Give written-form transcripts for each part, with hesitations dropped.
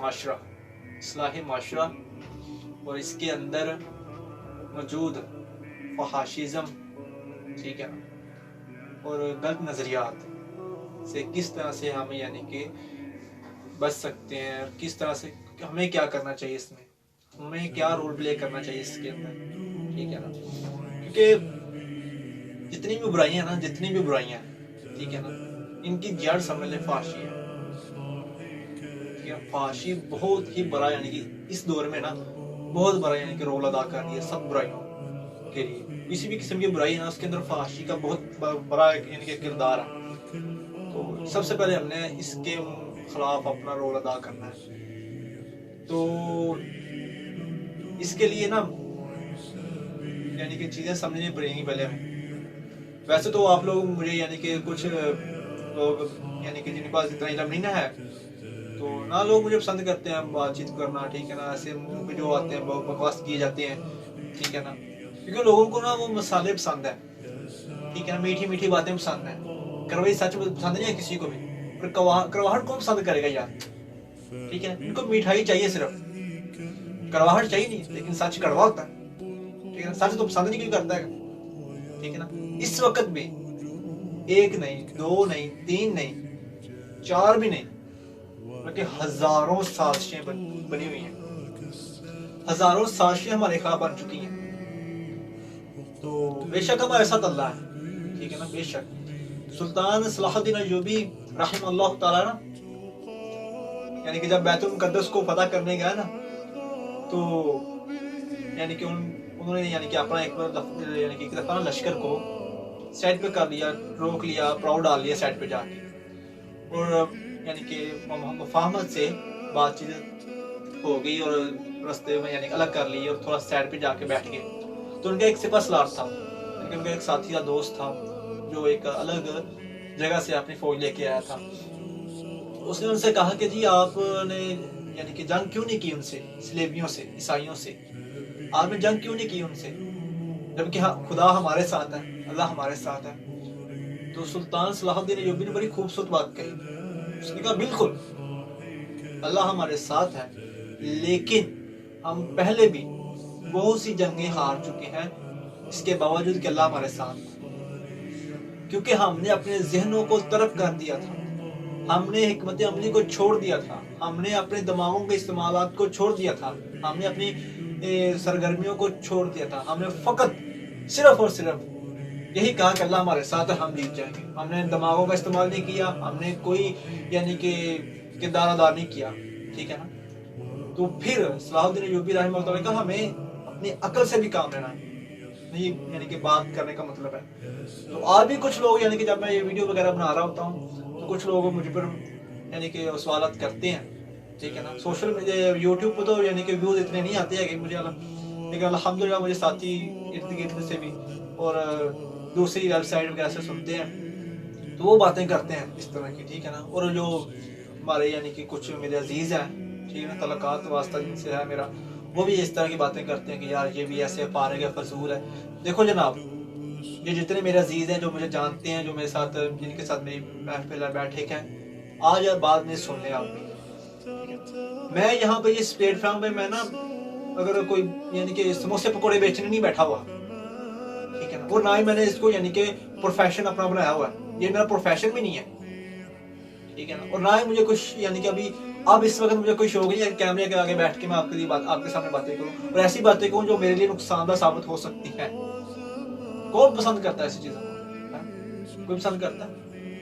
माशरा, इस्लाही माशरा, और इसके अंदर मौजूद फहाशिज़म, ठीक है ना, और गलत नज़रियात से किस तरह से हम यानी कि बच सकते हैं, किस तरह से हमें क्या करना चाहिए, इसमें हमें क्या रोल प्ले करना चाहिए इसके अंदर, ठीक है ना। क्योंकि जितनी भी बुराइयां ना, जितनी भी बुराइयां, ठीक है ना, इनकी जड़ समझ ले फाशी है, ठीक है। फाशी बहुत ही बड़ा यानी कि इस दौर में ना बहुत बड़ा यानी कि रोल अदा कर रही है सब बुराइयों के लिए। किसी भी किस्म की बुराई है ना, उसके अंदर फाशी का बहुत बड़ा यानी कि किरदार है। तो सबसे पहले हमने इसके खिलाफ अपना रोल अदा करना है। तो इसके लिए ना यानी कि चीज़ें समझनी पड़ेंगी पहले हमें। वैसे तो आप लोग मुझे यानी कि कुछ लोग यानी कि जिनके पास इतना इल्म नहीं ना है, तो ना लोग मुझे पसंद करते हैं बातचीत करना, ठीक है ना, ऐसे मुंह पे जो आते हैं बकवास किए जाते हैं, ठीक है ना। क्योंकि लोगों को ना वो मसाले पसंद है, ठीक है ना, मीठी मीठी बातें पसंद है, कड़वी सच पसंद नहीं है किसी को भी। पर कड़वाहट कौन पसंद करेगा यार, ठीक है। इनको मिठाई चाहिए, सिर्फ कड़वाहट चाहिए नहीं, लेकिन सच कड़वा होता है, ठीक है। सच तो पसंद नहीं कोई करता है, ठीक है ना। इस वक्त भी एक नहीं, दो नहीं, तीन नहीं, चार भी नहीं, बल्कि हजारों साजिशें बनी हुई हैं, हजारों साजिशें हमारे खिलाफ बन चुकी हैं। तो बेशक हमारे साथ अल्लाह है, ठीक है ना, बेशक। सुल्तान सलाहुद्दीन अय्यूबी रहमतुल्लाह ताला ना, यानी कि जब बैतुल मुकद्दस को फतह करने गया ना, तो यानी कि उन्होंने यानी कि अपना एक बार यानी कि एक दफा लश्कर को साइड पे कर लिया, रोक लिया, प्राउड डाल लिया साइड पे जाके, और यानी कि मुफाहमत से बातचीत हो गई और रास्ते में यानी अलग कर ली और थोड़ा साइड पे जाके बैठ गए। तो उनका एक सिपह सलार था, उनका एक साथी था, दोस्त था, जो एक अलग जगह से अपनी फौज लेके आया था। उसने उनसे कहा कि जी आपने यानी कि जंग क्यों नहीं की उनसे, स्लेवियों से, ईसाइयों से आपने जंग क्यों नहीं की उनसे, जबकि खुदा हमारे साथ है, अल्लाह हमारे साथ है। तो सुल्तान सलाहुद्दीन अय्यूबी ने बड़ी खूबसूरत बात कही। उसने कहा बिल्कुल अल्लाह हमारे साथ है, लेकिन हम पहले भी बहुत सी जंगें हार चुके हैं, इसके बावजूद कि अल्लाह हमारे साथ है। क्योंकि हमने अपने जहनों को तरफ कर दिया था, हमने हिकमत अमली को छोड़ दिया था, हमने अपने दिमागों के इस्तेमालात को छोड़ दिया था, हमने अपनी सरगर्मियों को छोड़ दिया था। हमने फकत सिर्फ और सिर्फ यही कहा कि अल्लाह हमारे साथ है, हम जीत जाएंगे। हमने दिमागों का इस्तेमाल नहीं किया, हमने कोई यानी कि किरदार अदा नहीं किया, ठीक है ना। तो फिर सलाहुद्दीन अय्यूबी रहमतुल्लाह ने कहा हमें अपनी अकल से भी काम लेना है, नहीं यानी कि बात करने का मतलब है। तो आज भी कुछ लोग यानी कि जब मैं ये वीडियो वगैरह बना रहा होता हूँ तो कुछ लोग मुझ पर यानी कि सवालत करते हैं, ठीक है ना। सोशल मीडिया यूट्यूब पर तो यानी कि व्यूज इतने नहीं आते हैं कि मुझे, लेकिन अल्हम्दुलिल्लाह मुझे साथी इर्द गिर्द से भी और दूसरी वेबसाइट वगैरह से सुनते हैं, तो वो बातें करते हैं इस तरह की, ठीक है ना। और जो हमारे यानी कि कुछ मेरे अजीज हैं, ठीक है ना, तलकात वास्ता जिनसे है मेरा, वो भी इस तरह की बातें करते हैं कि यार ये भी ऐसे पारे का फजूल है। देखो जनाब, ये जितने मेरे अजीज हैं जो मुझे जानते हैं, जो मेरे साथ जिनके साथ मेरी महफिल बैठे हैं, आज या बाद में सुन लें आप भी। मैं यहाँ पे इस प्लेटफॉर्म पे मैं ना अगर कोई यानी कि समोसे पकौड़े बेचने नहीं बैठा हुआ, ठीक है ना, और ना ही मैंने इसको यानी कि प्रोफेशन अपना बनाया हुआ है, ये मेरा प्रोफेशन भी नहीं है, ठीक है ना। और ना ही मुझे कुछ यानी कि अब इस वक्त मुझे कोई शौक नहीं है कैमरे के आगे बैठ के मैं आपके सामने बातें करूं और ऐसी बातें कहूं जो मेरे लिए नुकसानदायक साबित हो सकती है। कौन पसंद करता है ऐसी चीजों को? कोई पसंद करता है?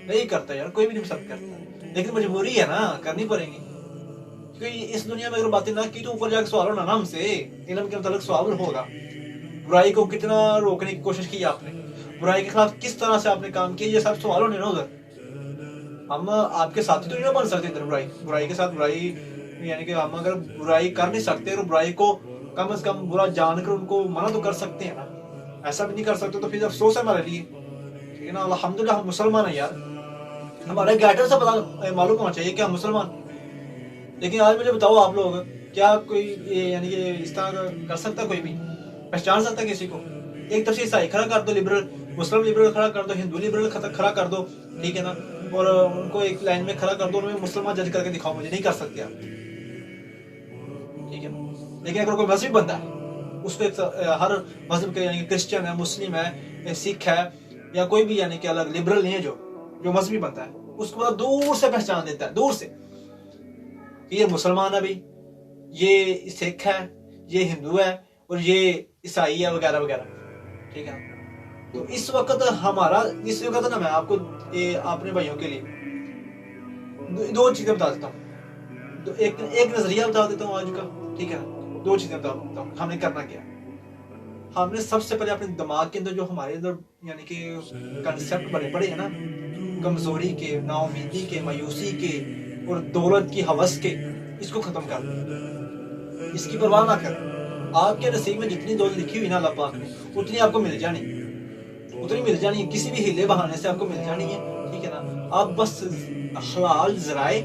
नहीं करता यार, कोई भी नहीं पसंद करता, लेकिन मजबूरी है ना, करनी पड़ेगी। क्योंकि इस दुनिया में अगर बातें ना की तो ऊपर जाकर सवाल होना ना हमसे, इल्म के मतलब सवाल होगा। बुराई को कितना रोकने की कोशिश की आपने, बुराई के खिलाफ किस तरह से आपने काम किया, ये सब सवाल होने ना उधर। हम आपके साथी तो नहीं बन सकते इधर बुराई के साथ बुराई, यानी कि हम अगर बुराई कर नहीं सकते और बुराई को कम से कम बुरा जानकर उनको मना तो कर सकते हैं ना। ऐसा भी नहीं कर सकते तो फिर अफसोस है हमारे लिए, ठीक है ना। अल्हम्दुलिल्लाह हम मुसलमान हैं यार, हमारे गैटर से पता मालूम होना चाहिए कि हम मुसलमान। लेकिन आज मुझे बताओ आप लोग, क्या कोई यानी कि इस तरह कर सकता, कोई भी पहचान सकता किसी को? एक तरफ से ईसाई खड़ा कर दो, लिबरल मुस्लिम लिबरल खड़ा कर दो, हिंदू लिबरल खड़ा कर दो, ठीक है ना, और उनको एक लाइन में खड़ा कर दो, उन्हें मुसलमान जज करके दिखाओ, मुझे नहीं कर सकते आप, ٹھیک ہے نا. لیکن اگر کوئی مذہبی بندہ ہے، اس کو ہر مذہب کے یعنی کہ کرسچن ہے، مسلم ہے، سکھ ہے، یا کوئی بھی یعنی کہ الگ لبرل نہیں ہے، جو مذہبی بنتا ہے، اس کو دور سے پہچان دیتا ہے، دور سے کہ یہ مسلمان ہے بھائی، یہ سکھ ہے، یہ ہندو ہے، اور یہ عیسائی ہے، وغیرہ وغیرہ. ٹھیک ہے. تو اس وقت نا میں آپ کو اپنے بھائیوں کے لیے دو چیزیں بتا دیتا ہوں. ایک نظریہ بتا دیتا ہوں آج کا. ٹھیک ہے نا. دو چیزیں بتا دیتا ہوں ہم نے کرنا کیا. ہم نے سب سے پہلے اپنے دماغ کے اندر جو ہمارے اندر یعنی کہ کنسیپٹ بڑے پڑے ہیں نا، کمزوری کے، نا امیدی کے، مایوسی کے، اور دولت کی ہوس کے، اس کو ختم کر دیں. اس کی پرواہ نہ کریں. آپ کے نصیب میں جتنی دولت لکھی ہوئی نا اللہ پاک نے، اتنی آپ کو مل جانی ہے. کسی بھی ہیلے بہانے سے آپ کو مل جانی ہے. ٹھیک ہے نا. آپ بس حلال ذرائع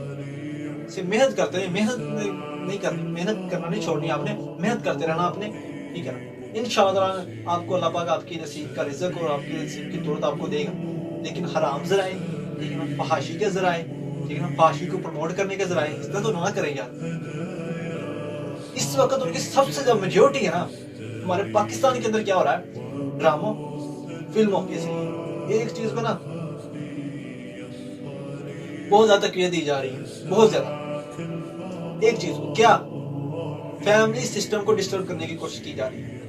سے محنت کرتے رہے. محنت نہیں کرنی، محنت کرنا نہیں چھوڑنی آپ نے، محنت کرتے رہنا آپ نے. ٹھیک ہے نا. انشاءاللہ آپ کو اللہ پاک آپ کی نصیب کا رزق اور آپ کی نصیب کی دولت آپ کو دے گا. لیکن حرام ذرائع، ٹھیک ہے نا، فحاشی کے ذرائع، ٹھیک ہے نا، فحاشی کو پروموٹ کرنے کے ذرائع، اس طرح تو نہ کریں یار. اس وقت ان کی سب سے زیادہ میجورٹی ہے نا ہمارے پاکستان کے اندر کیا ہو رہا ہے، ڈراموں، فلموں کے ذریعے ایک چیز کو نا بہت زیادہ تقویت دی جا رہی ہے، بہت زیادہ. ایک چیز کو کیا، فیملی سسٹم کو ڈسٹرب کرنے کی کوشش کی جا رہی ہے.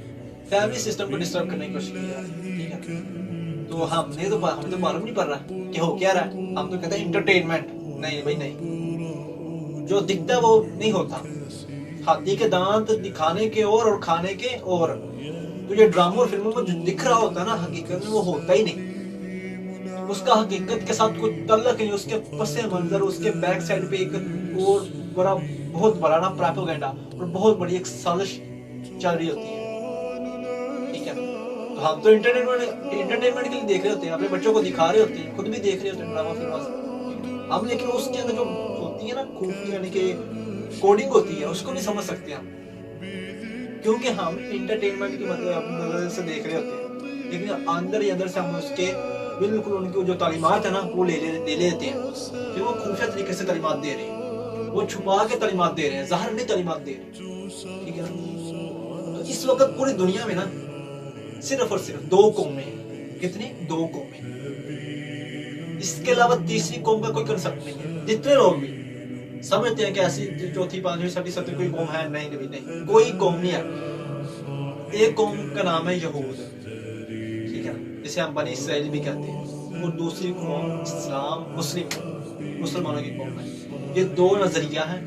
فیملی سسٹم کو ڈسٹرب کرنے کی کوشش کی جا رہی ہے. ٹھیک ہے. تو ہمیں تو معلوم نہیں پڑ رہا کہ ہو کیا رہا ہے. ہم تو کہتے ہیں انٹرٹینمنٹ. نہیں بھائی نہیں، جو دکھتا ہے وہ نہیں ہوتا. ہاتھی کے دانت دکھانے کے اور کھانے کے اور. تو یہ ڈراموں اور فلموں میں جو دکھ رہا ہوتا ہے نا، حقیقت میں وہ ہوتا ہی نہیں. اس کا حقیقت کے ساتھ کوئی تعلق نہیں. اس کے پس منظر، اس کے بیک سائڈ پہ ایک اور بہت بڑا نا پروپیگنڈا اور بہت بڑی ایک سازش چل رہی ہوتی ہے. ٹھیک ہے. تو ہم تو انٹرٹینمنٹ کے لیے دیکھ رہے ہوتے ہیں، اپنے بچوں کو دکھا رہے ہوتے ہیں، خود بھی دیکھ رہے ہوتے ہیں ڈرامہ فلم ہم. لیکن اس کے اندر جو ہوتی ہے نا خوفی یعنی کہ کوڈنگ ہوتی ہے، اس کو نہیں سمجھ سکتے ہم، کیونکہ ہم انٹرٹینمنٹ کی نظر سے دیکھ رہے ہوتے ہیں. لیکن اندر ہی اندر سے ہم اس کے بالکل ان کی جو تعلیمات ہے نا وہ لے لیتے ہیں. پھر وہ خفیہ طریقے سے تعلیمات دے رہے ہیں، وہ چھپا کے تعلیمات دے رہے ہیں، ظاہر نہیں تعلیمات دے رہے ہیں. ٹھیک ہے نا. تو اس وقت پوری دنیا میں نا صرف اور صرف دو قومیں ہیں. کتنی؟ دو قومیں. اس کے علاوہ تیسری قوم کا کوئی کنسپٹ نہیں ہے. جتنے لوگ بھی سمجھتے ہیں کہ ایسی چوتھی، پانچویں، چھٹی، ساتویں کوئی قوم ہے، نہیں، کوئی قوم نہیں ہے. ایک قوم کا نام ہے یہود. ٹھیک ہے نا، جسے ہم بنی اسرائیل بھی کہتے ہیں. اور دوسری قوم اسلام، مسلمانوں کی قوم ہے. یہ دو نظریہ ہیں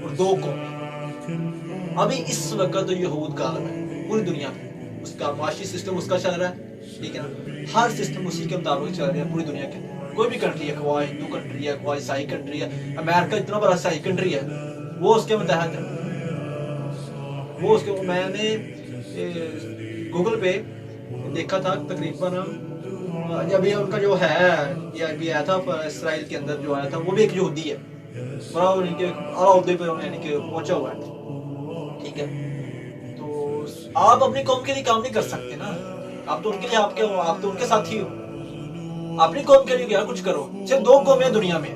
اور دو قوم. ابھی اس وقت یہود غالب ہے پوری دنیا میں. اس کا معاشی سسٹم اس کا چل رہا ہے. ٹھیک ہے نا. ہر سسٹم اسی کے مطابق چل رہا ہے پوری دنیا کے. کوئی بھی کنٹری ہے، خواہ ہندو کنٹری ہے، خواہ عیسائی کنٹری ہے. امریکہ اتنا بڑا عیسائی کنٹری ہے، وہ اس کے متحد ہے. وہ اس کے میں نے گوگل پہ دیکھا تھا تقریباً ابھی ان کا جو ہے یہ ابھی آیا تھا اسرائیل کے اندر جو آیا تھا، وہ بھی ایک یہودی ہے، بڑا اعلیٰ عہدے پہ یعنی کہ پہنچا ہوا ہے. ٹھیک ہے. تو آپ اپنی قوم کے لیے کام نہیں کر سکتے نا. آپ تو ان کے لیے آپ تو ان کے ساتھی ہو. اپنی قوم کے لیے کیا کچھ کرو. صرف دو قومیں دنیا میں،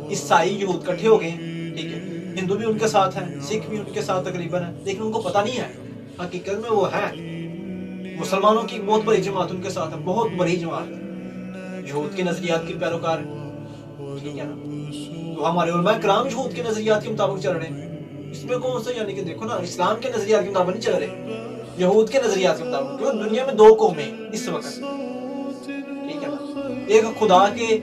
عیسائی یہود کٹھے ہو گئے. ٹھیک ہے. ہندو بھی ان کے ساتھ ہیں، سکھ بھی ان کے ساتھ تقریباً ہے، لیکن ان کو پتہ نہیں ہے حقیقت میں وہ ہے. مسلمانوں کی بہت بڑی جماعت ان کے ساتھ ہے، بہت بڑی جماعت یہود کے نظریات کی پیروکار. ٹھیک ہے نا. تو ہمارے علماء کرام یہود کے نظریات کے مطابق چل رہے ہیں. اس میں کون سا یعنی کہ دیکھو نا، اسلام کے نظریات کے مطابق نہیں چل رہے، یہود کے نظریات کے مطابق. کیوں؟ دنیا میں دو قومیں اس وقت. ٹھیک ہے نا. ایک خدا کے